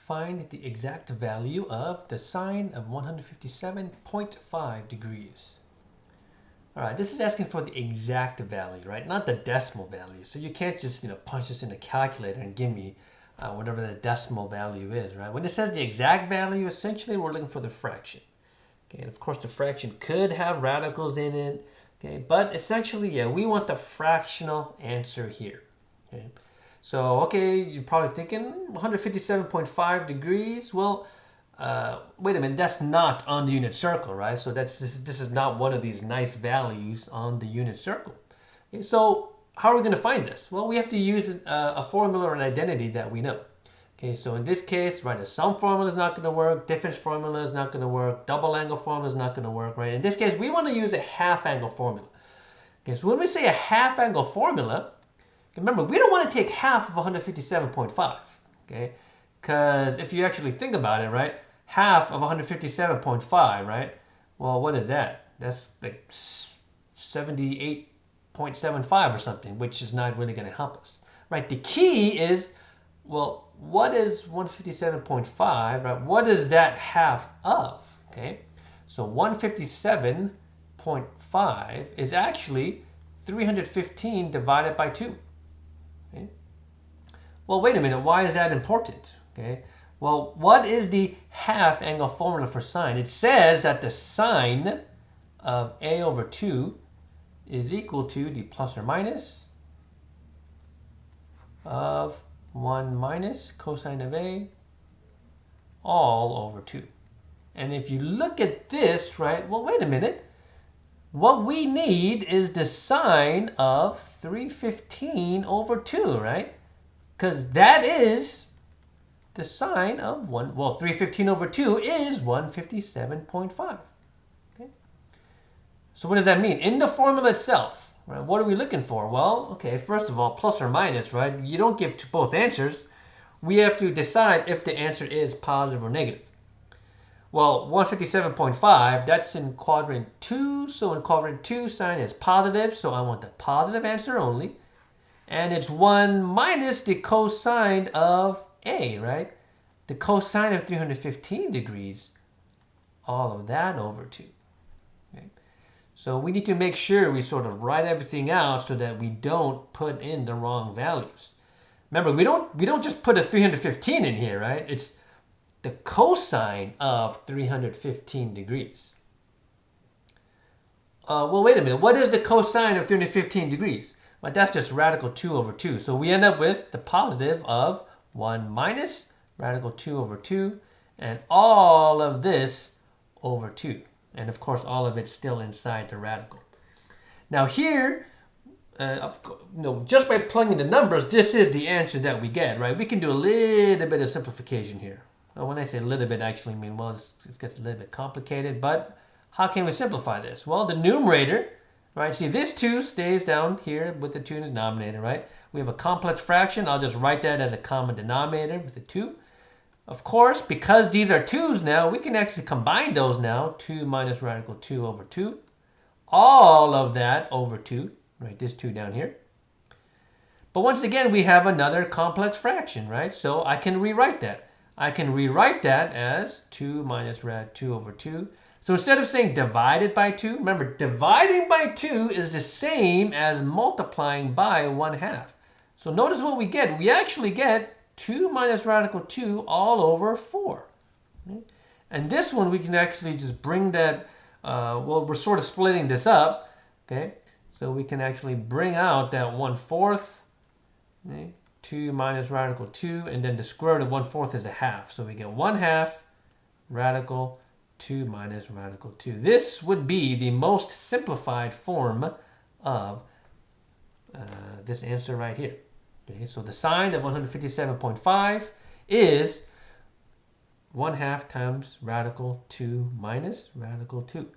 Find the exact value of the sine of 157.5 degrees. All right, this is asking for the exact value, right? Not the decimal value. So you can't just, punch this in a calculator and give me whatever the decimal value is, right? When it says the exact value, essentially we're looking for the fraction. Okay, and of course the fraction could have radicals in it, okay? But essentially, yeah, we want the fractional answer here, okay? So, okay, you're probably thinking 157.5 degrees. Well, wait a minute, that's not on the unit circle, right? So this is not one of these nice values on the unit circle. Okay, so how are we going to find this? Well, we have to use a formula or an identity that we know. Okay, so in this case, right, a sum formula is not going to work, difference formula is not going to work, double angle formula is not going to work, right? In this case, we want to use a half angle formula. Okay, so when we say a half angle formula, remember, we don't want to take half of 157.5, okay? Because if you actually think about it, right, half of 157.5, right? Well, what is that? That's like 78.75 or something, which is not really going to help us, right? The key is, well, what is 157.5, right? What is that half of, okay? So 157.5 is actually 315 divided by 2. Okay? Well, wait a minute. Why is that important? Okay. Well, what is the half angle formula for sine? It says that the sine of a over 2 is equal to the plus or minus of 1 minus cosine of a all over 2. And if you look at this, right, well, wait a minute. What we need is the sine of 315 over 2, right? Because that is the sine of 315 over 2 is 157.5. Okay? So what does that mean? In the formula itself, right, what are we looking for? Well, okay, first of all, plus or minus, right? You don't give both answers. We have to decide if the answer is positive or negative. Well, 157.5, that's in quadrant 2. So in quadrant 2, sine is positive. So I want the positive answer only. And it's 1 minus the cosine of a, right? The cosine of 315 degrees, all of that over 2. Okay? So we need to make sure we sort of write everything out so that we don't put in the wrong values. Remember, we don't just put a 315 in here, right? It's the cosine of 315 degrees. Well, wait a minute. What is the cosine of 315 degrees? Well, that's just radical 2 over 2. So we end up with the positive of 1 minus radical 2 over 2. And all of this over 2. And of course, all of it's still inside the radical. Now here, just by plugging the numbers, this is the answer that we get, right? We can do a little bit of simplification here. Well, when I say a little bit, I actually mean, well, this gets a little bit complicated. But how can we simplify this? Well, the numerator, right? See, this 2 stays down here with the 2 in the denominator, right? We have a complex fraction. I'll just write that as a common denominator with the 2. Of course, because these are 2's now, we can actually combine those now. 2 minus radical 2 over 2. All of that over 2, right? This 2 down here. But once again, we have another complex fraction, right? So I can rewrite that. I can rewrite that as 2 minus rad 2 over 2. So instead of saying divided by 2, remember, dividing by 2 is the same as multiplying by 1/2. So notice what we get. We actually get 2 minus radical 2 all over 4. Okay? And this one, we can actually just bring that, we're sort of splitting this up. Okay? So we can actually bring out that 1/4. Okay? 2 minus radical 2, and then the square root of 1/4 is 1/2. So we get 1/2 radical 2 minus radical 2. This would be the most simplified form of this answer right here. Okay, so the sine of 157.5 is 1/2 times radical 2 minus radical 2.